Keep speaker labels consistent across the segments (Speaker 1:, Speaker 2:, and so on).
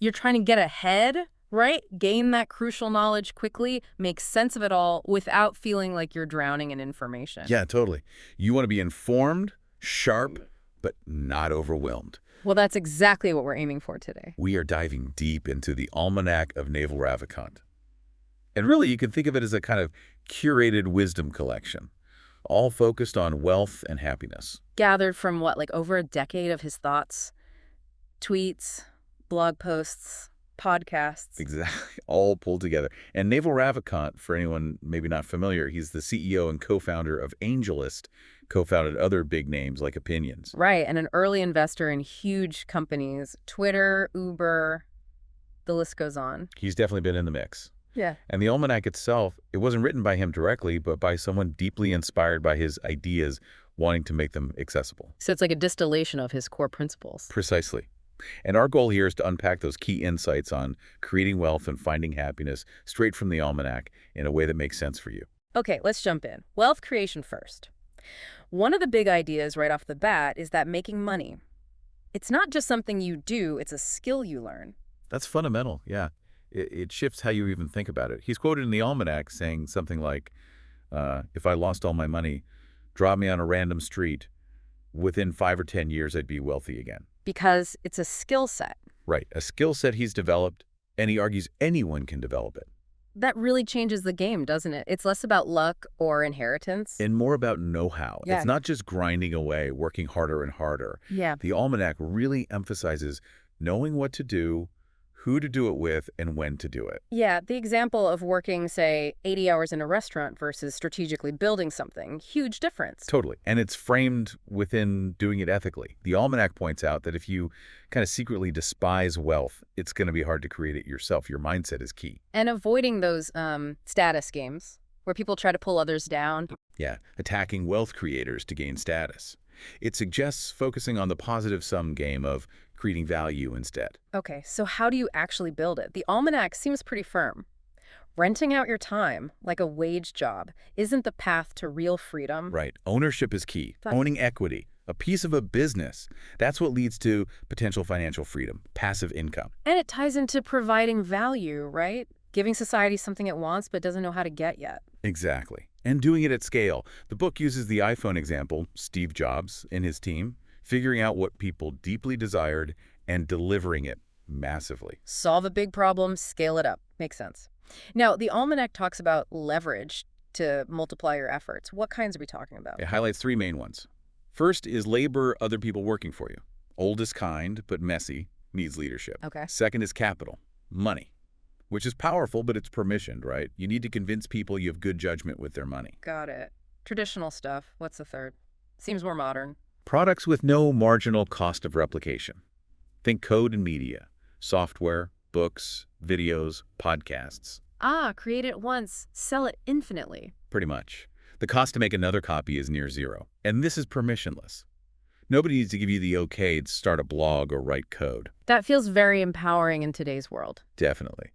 Speaker 1: You're trying to get ahead, right? Gain that crucial knowledge quickly, make sense of it all without feeling like you're drowning in information.
Speaker 2: Yeah, totally. You want to be informed, sharp, but not overwhelmed.
Speaker 1: Well, that's exactly what we're aiming for today.
Speaker 2: We are diving deep into the Almanack of Naval Ravikant. And really, you can think of it as a kind of curated wisdom collection, all focused on wealth and happiness.
Speaker 1: Gathered from what, like over a decade of his thoughts, tweets, blog posts, podcasts.
Speaker 2: Exactly, all pulled together. And Naval Ravikant, for anyone maybe not familiar, he's the CEO and co-founder of AngelList, co-founded other big names like Opinions.
Speaker 1: Right, and an early investor in huge companies, Twitter, Uber, the list goes on.
Speaker 2: He's definitely been in the mix.
Speaker 1: Yeah.
Speaker 2: And the almanac itself, it wasn't written by him directly, but by someone deeply inspired by his ideas, wanting to make them accessible.
Speaker 1: So it's like a distillation of his core principles.
Speaker 2: Precisely. And our goal here is to unpack those key insights on creating wealth and finding happiness straight from the almanac in a way that makes sense for you.
Speaker 1: Okay, let's jump in. Wealth creation first. One of the big ideas right off the bat is that making money, it's not just something you do, it's a skill you learn.
Speaker 2: That's fundamental, yeah. It shifts how you even think about it. He's quoted in the almanac saying something like, if I lost all my money, drop me on a random street, within 5 or 10 years I'd be wealthy again.
Speaker 1: Because it's a skill set.
Speaker 2: Right, a skill set he's developed, and he argues anyone can develop it.
Speaker 1: That really changes the game, doesn't it? It's less about luck or inheritance.
Speaker 2: And more about know-how.
Speaker 1: Yeah.
Speaker 2: It's not just grinding away, working harder and harder.
Speaker 1: Yeah.
Speaker 2: The almanac really emphasizes knowing what to do, who to do it with, and when to do it.
Speaker 1: Yeah, the example of working, say, 80 hours in a restaurant versus strategically building something, huge difference.
Speaker 2: Totally. And it's framed within doing it ethically. The almanac points out that if you kind of secretly despise wealth, it's going to be hard to create it yourself. Your mindset is key.
Speaker 1: And avoiding those status games where people try to pull others down.
Speaker 2: Yeah, attacking wealth creators to gain status. It suggests focusing on the positive sum game of creating value instead.
Speaker 1: Okay, so how do you actually build it? The almanac seems pretty firm. Renting out your time, like a wage job, isn't the path to real freedom.
Speaker 2: Right. Ownership is key. Owning equity, a piece of a business, that's what leads to potential financial freedom, passive income.
Speaker 1: And it ties into providing value, right? Giving society something it wants but doesn't know how to get yet.
Speaker 2: Exactly. And doing it at scale. The book uses the iPhone example, Steve Jobs and his team, figuring out what people deeply desired and delivering it massively.
Speaker 1: Solve a big problem, scale it up. Makes sense. Now, the almanac talks about leverage to multiply your efforts. What kinds are we talking about?
Speaker 2: It highlights 3 main ones. First is labor, other people working for you. Oldest kind, but messy, needs leadership.
Speaker 1: Okay.
Speaker 2: Second is capital, money, which is powerful, but it's permissioned, right? You need to convince people you have good judgment with their money.
Speaker 1: Got it. Traditional stuff. What's the third? Seems more modern.
Speaker 2: Products with no marginal cost of replication. Think code and media, software, books, videos, podcasts.
Speaker 1: Create it once, sell it infinitely.
Speaker 2: Pretty much. The cost to make another copy is near zero. And this is permissionless. Nobody needs to give you the okay to start a blog or write code.
Speaker 1: That feels very empowering in today's world.
Speaker 2: Definitely.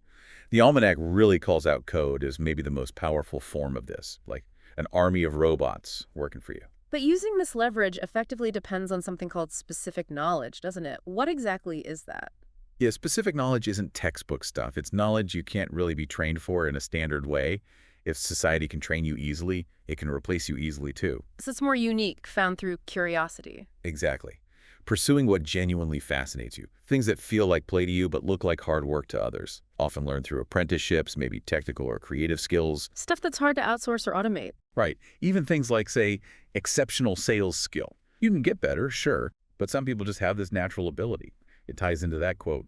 Speaker 2: The almanac really calls out code as maybe the most powerful form of this, like an army of robots working for you.
Speaker 1: But using this leverage effectively depends on something called specific knowledge, doesn't it? What exactly is that?
Speaker 2: Yeah, specific knowledge isn't textbook stuff. It's knowledge you can't really be trained for in a standard way. If society can train you easily, it can replace you easily too.
Speaker 1: So it's more unique, found through curiosity.
Speaker 2: Exactly. Pursuing what genuinely fascinates you. Things that feel like play to you but look like hard work to others. Often learned through apprenticeships, maybe technical or creative skills.
Speaker 1: Stuff that's hard to outsource or automate.
Speaker 2: Right. Even things like, say, exceptional sales skill. You can get better, sure, but some people just have this natural ability. It ties into that quote,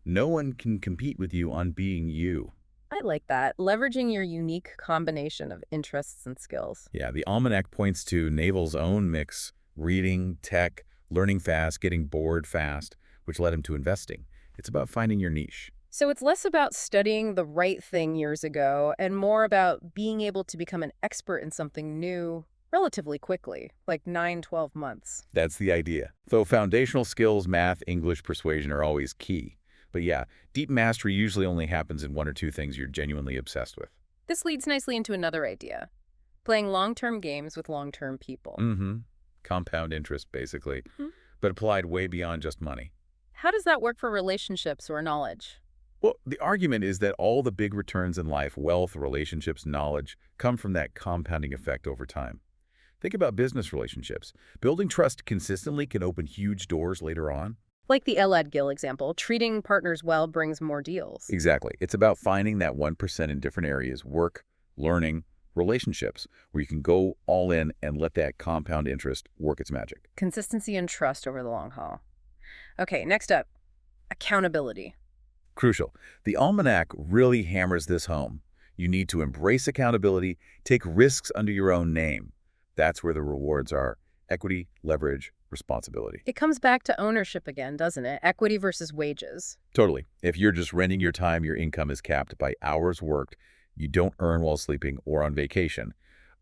Speaker 2: "No one can compete with you on being you."
Speaker 1: I like that. Leveraging your unique combination of interests and skills.
Speaker 2: Yeah, the almanac points to Naval's own mix, reading, tech, learning fast, getting bored fast, which led him to investing. It's about finding your niche.
Speaker 1: So it's less about studying the right thing years ago and more about being able to become an expert in something new relatively quickly, like 9-12 months.
Speaker 2: That's the idea. Though foundational skills, math, English, persuasion are always key. But yeah, deep mastery usually only happens in 1 or 2 things you're genuinely obsessed with.
Speaker 1: This leads nicely into another idea. Playing long-term games with long-term people.
Speaker 2: Compound interest, basically, but applied way beyond just money.
Speaker 1: How does that work for relationships or knowledge?
Speaker 2: Well, the argument is that all the big returns in life, wealth, relationships, knowledge, come from that compounding effect over time. Think about business relationships. Building trust consistently can open huge doors later on.
Speaker 1: Like the Elad Gil example, treating partners well brings more deals.
Speaker 2: Exactly. It's about finding that 1% in different areas, work, learning, relationships, where you can go all in and let that compound interest work its magic.
Speaker 1: Consistency and trust over the long haul. Okay, next up, accountability.
Speaker 2: Crucial. The Almanac really hammers this home. You need to embrace accountability, take risks under your own name. That's where the rewards are. Equity, leverage, responsibility.
Speaker 1: It comes back to ownership again, doesn't it? Equity versus wages.
Speaker 2: Totally. If you're just renting your time, your income is capped by hours worked you don't earn while sleeping or on vacation.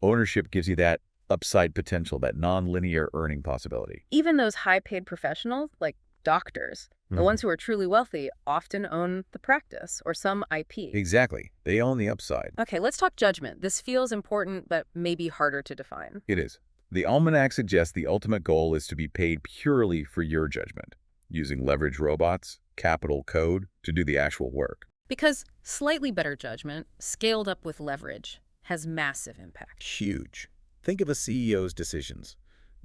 Speaker 2: Ownership gives you that upside potential, that non-linear earning possibility.
Speaker 1: Even those high-paid professionals, like doctors, the ones who are truly wealthy, often own the practice or some IP.
Speaker 2: Exactly. They own the upside.
Speaker 1: Okay, let's talk judgment. This feels important, but maybe harder to define.
Speaker 2: It is. The Almanac suggests the ultimate goal is to be paid purely for your judgment, using leverage robots, capital code to do the actual work.
Speaker 1: Because slightly better judgment, scaled up with leverage, has massive impact.
Speaker 2: Huge. Think of a CEO's decisions.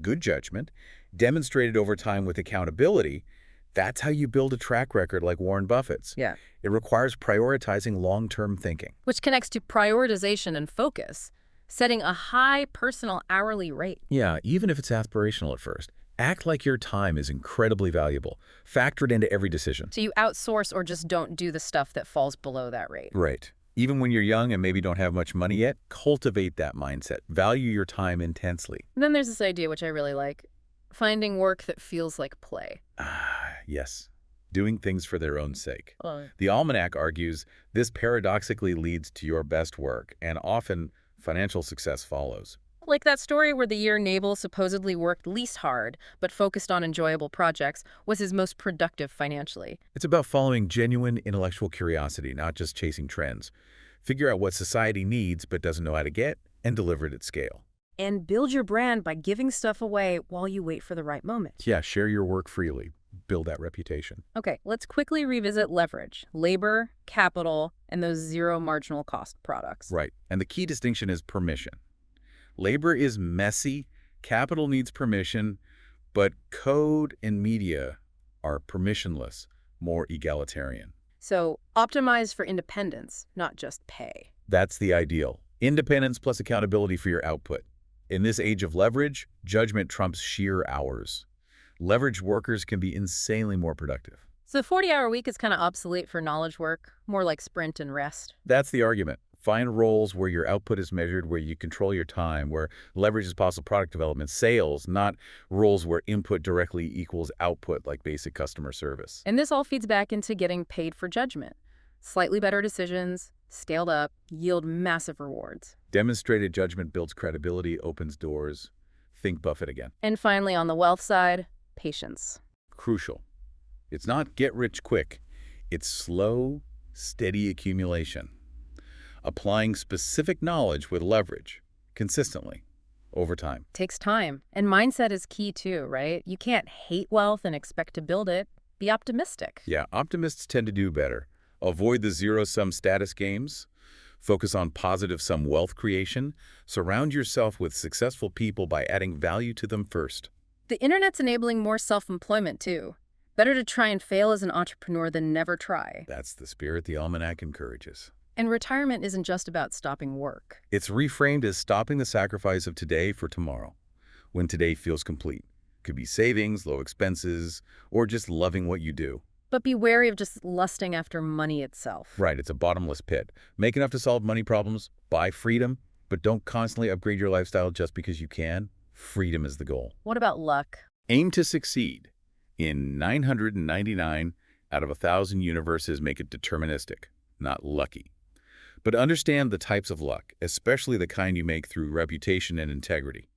Speaker 2: Good judgment, demonstrated over time with accountability. That's how you build a track record like Warren Buffett's.
Speaker 1: Yeah.
Speaker 2: It requires prioritizing long-term thinking.
Speaker 1: Which connects to prioritization and focus, setting a high personal hourly rate.
Speaker 2: Yeah, even if it's aspirational at first. Act like your time is incredibly valuable. Factor it into every decision.
Speaker 1: So you outsource or just don't do the stuff that falls below that rate.
Speaker 2: Right. Even when you're young and maybe don't have much money yet, cultivate that mindset. Value your time intensely.
Speaker 1: And then there's this idea, which I really like, finding work that feels like play.
Speaker 2: Yes. Doing things for their own sake.
Speaker 1: Oh.
Speaker 2: The Almanac argues this paradoxically leads to your best work, and often financial success follows.
Speaker 1: Like that story where the year Naval supposedly worked least hard, but focused on enjoyable projects, was his most productive financially.
Speaker 2: It's about following genuine intellectual curiosity, not just chasing trends. Figure out what society needs but doesn't know how to get, and deliver it at scale.
Speaker 1: And build your brand by giving stuff away while you wait for the right moment.
Speaker 2: Yeah, share your work freely. Build that reputation.
Speaker 1: Okay, let's quickly revisit leverage, labor, capital, and those zero marginal cost products.
Speaker 2: Right. And the key distinction is permission. Labor is messy, capital needs permission, but code and media are permissionless, more egalitarian.
Speaker 1: So optimize for independence, not just pay.
Speaker 2: That's the ideal. Independence plus accountability for your output. In this age of leverage, judgment trumps sheer hours. Leveraged workers can be insanely more productive.
Speaker 1: So the 40-hour week is kind of obsolete for knowledge work, more like sprint and rest.
Speaker 2: That's the argument. Find roles where your output is measured, where you control your time, where leverage is possible product development, sales, not roles where input directly equals output like basic customer service.
Speaker 1: And this all feeds back into getting paid for judgment. Slightly better decisions, scaled up, yield massive rewards.
Speaker 2: Demonstrated judgment builds credibility, opens doors. Think Buffett again.
Speaker 1: And finally, on the wealth side, patience.
Speaker 2: Crucial. It's not get rich quick. It's slow, steady accumulation. Applying specific knowledge with leverage consistently over time.
Speaker 1: Takes time. And mindset is key too, right? You can't hate wealth and expect to build it. Be optimistic.
Speaker 2: Yeah, optimists tend to do better. Avoid the zero-sum status games. Focus on positive-sum wealth creation. Surround yourself with successful people by adding value to them first.
Speaker 1: The internet's enabling more self-employment too. Better to try and fail as an entrepreneur than never try.
Speaker 2: That's the spirit the Almanac encourages.
Speaker 1: And retirement isn't just about stopping work.
Speaker 2: It's reframed as stopping the sacrifice of today for tomorrow, when today feels complete. Could be savings, low expenses, or just loving what you do.
Speaker 1: But be wary of just lusting after money itself.
Speaker 2: Right, it's a bottomless pit. Make enough to solve money problems, buy freedom, but don't constantly upgrade your lifestyle just because you can. Freedom is the goal.
Speaker 1: What about luck?
Speaker 2: Aim to succeed. In 999 out of 1,000 universes make it deterministic, not lucky. But understand the types of luck, especially the kind you make through reputation and integrity.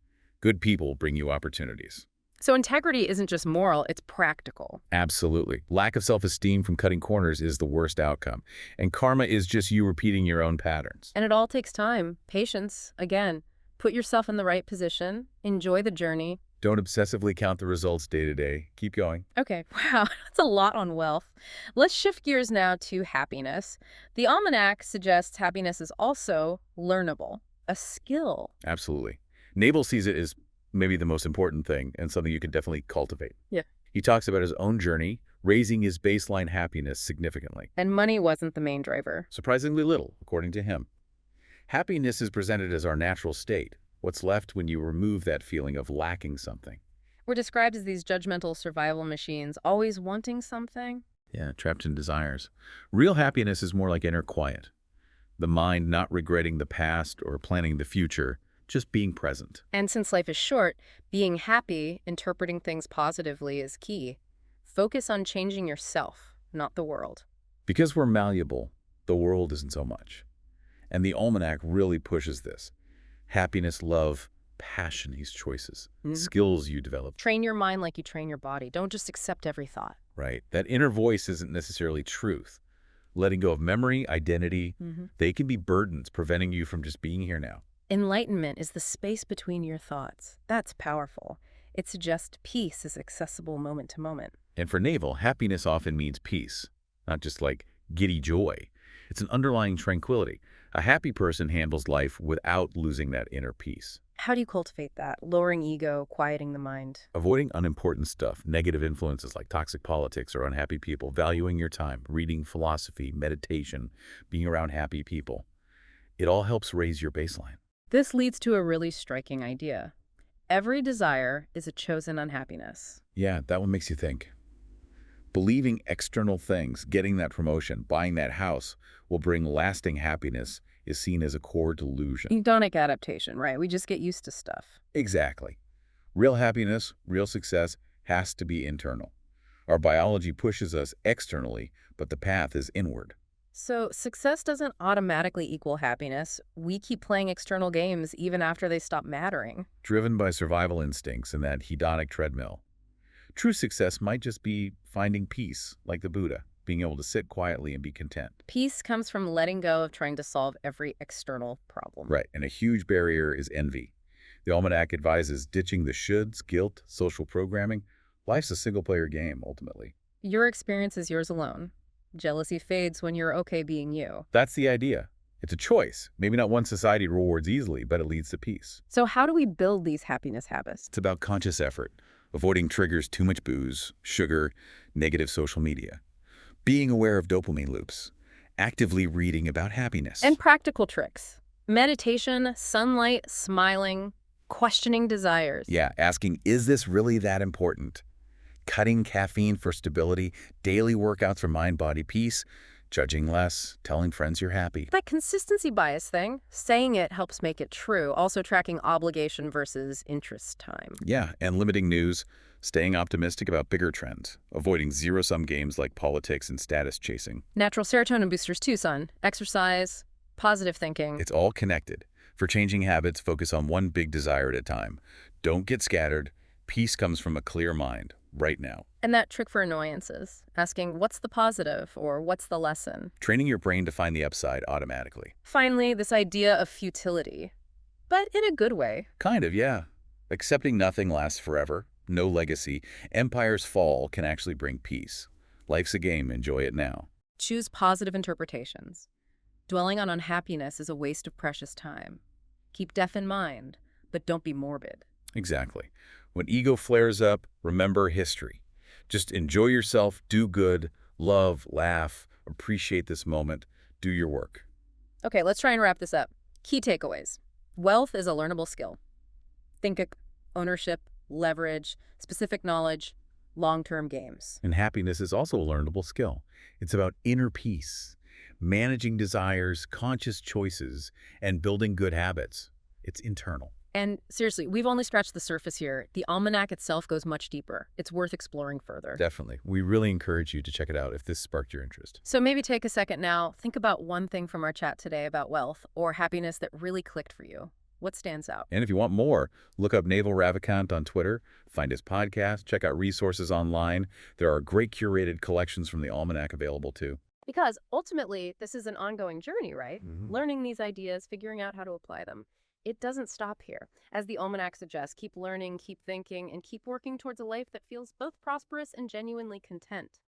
Speaker 2: Good people bring you opportunities.
Speaker 1: So integrity isn't just moral, it's practical.
Speaker 2: Absolutely. Lack of self-esteem from cutting corners is the worst outcome. And karma is just you repeating your own patterns.
Speaker 1: And it all takes time, patience. Again, put yourself in the right position, enjoy the journey,
Speaker 2: Don't obsessively count the results day to day. Keep going.
Speaker 1: Okay, wow, that's a lot on wealth. Let's shift gears now to happiness. The Almanac suggests happiness is also learnable, a skill.
Speaker 2: Absolutely. Naval sees it as maybe the most important thing and something you can definitely cultivate.
Speaker 1: Yeah.
Speaker 2: He talks about his own journey, raising his baseline happiness significantly.
Speaker 1: And money wasn't the main driver.
Speaker 2: Surprisingly little, according to him. Happiness is presented as our natural state, what's left when you remove that feeling of lacking something.
Speaker 1: We're described as these judgmental survival machines, always wanting something.
Speaker 2: Yeah, trapped in desires. Real happiness is more like inner quiet. The mind not regretting the past or planning the future, just being present.
Speaker 1: And since life is short, being happy, interpreting things positively is key. Focus on changing yourself, not the world.
Speaker 2: Because we're malleable, the world isn't so much. And the Almanac really pushes this. Happiness, love, passion, these choices, skills you develop.
Speaker 1: Train your mind like you train your body. Don't just accept every thought.
Speaker 2: Right. That inner voice isn't necessarily truth. Letting go of memory, identity, they can be burdens preventing you from just being here now.
Speaker 1: Enlightenment is the space between your thoughts. That's powerful. It suggests peace is accessible moment to moment.
Speaker 2: And for Naval, happiness often means peace, not just like giddy joy. It's an underlying tranquility. A happy person handles life without losing that inner peace.
Speaker 1: How do you cultivate that? Lowering ego, quieting the mind.
Speaker 2: Avoiding unimportant stuff, negative influences like toxic politics or unhappy people, valuing your time, reading philosophy, meditation, being around happy people. It all helps raise your baseline.
Speaker 1: This leads to a really striking idea. Every desire is a chosen unhappiness.
Speaker 2: Yeah, that one makes you think. Believing external things, getting that promotion, buying that house will bring lasting happiness is seen as a core delusion.
Speaker 1: Hedonic adaptation, right? We just get used to stuff.
Speaker 2: Exactly. Real happiness, real success has to be internal. Our biology pushes us externally, but the path is inward.
Speaker 1: So success doesn't automatically equal happiness. We keep playing external games even after they stop mattering.
Speaker 2: Driven by survival instincts and that hedonic treadmill. True success might just be finding peace, like the Buddha, being able to sit quietly and be content.
Speaker 1: Peace comes from letting go of trying to solve every external problem.
Speaker 2: Right, and a huge barrier is envy. The Almanac advises ditching the shoulds, guilt, social programming. Life's a single-player game, ultimately.
Speaker 1: Your experience is yours alone. Jealousy fades when you're okay being you.
Speaker 2: That's the idea. It's a choice. Maybe not one society rewards easily, but it leads to peace.
Speaker 1: So how do we build these happiness habits?
Speaker 2: It's about conscious effort, avoiding triggers too much booze, sugar, negative social media, being aware of dopamine loops, actively reading about happiness.
Speaker 1: And practical tricks. Meditation, sunlight, smiling, questioning desires.
Speaker 2: Yeah, asking, is this really that important? Cutting caffeine for stability, daily workouts for mind-body peace, judging less, telling friends you're happy.
Speaker 1: That consistency bias thing, saying it helps make it true. Also tracking obligation versus interest time.
Speaker 2: Yeah, and limiting news, staying optimistic about bigger trends, avoiding zero-sum games like politics and status chasing.
Speaker 1: Natural serotonin boosters too, son. Exercise, positive thinking.
Speaker 2: It's all connected. For changing habits, focus on one big desire at a time. Don't get scattered. Peace comes from a clear mind, right now.
Speaker 1: And that trick for annoyances, asking what's the positive or what's the lesson.
Speaker 2: Training your brain to find the upside automatically.
Speaker 1: Finally, this idea of futility, but in a good way.
Speaker 2: Kind of, yeah. Accepting nothing lasts forever, no legacy. Empires fall can actually bring peace. Life's a game, enjoy it now.
Speaker 1: Choose positive interpretations. Dwelling on unhappiness is a waste of precious time. Keep deaf in mind, but don't be morbid.
Speaker 2: Exactly. When ego flares up, remember history. Just enjoy yourself, do good, love, laugh, appreciate this moment, do your work.
Speaker 1: Okay, let's try and wrap this up. Key takeaways. Wealth is a learnable skill. Think of ownership, leverage, specific knowledge, long-term games.
Speaker 2: And happiness is also a learnable skill. It's about inner peace, managing desires, conscious choices, and building good habits. It's internal.
Speaker 1: And seriously, we've only scratched the surface here. The Almanac itself goes much deeper. It's worth exploring further.
Speaker 2: Definitely. We really encourage you to check it out if this sparked your interest.
Speaker 1: So maybe take a second now, think about one thing from our chat today about wealth or happiness that really clicked for you. What stands out?
Speaker 2: And if you want more, look up Naval Ravikant on Twitter, find his podcast, check out resources online. There are great curated collections from the Almanac available too.
Speaker 1: Because ultimately, this is an ongoing journey, right? Learning these ideas, figuring out how to apply them. It doesn't stop here. As the Almanac suggests, keep learning, keep thinking, and keep working towards a life that feels both prosperous and genuinely content.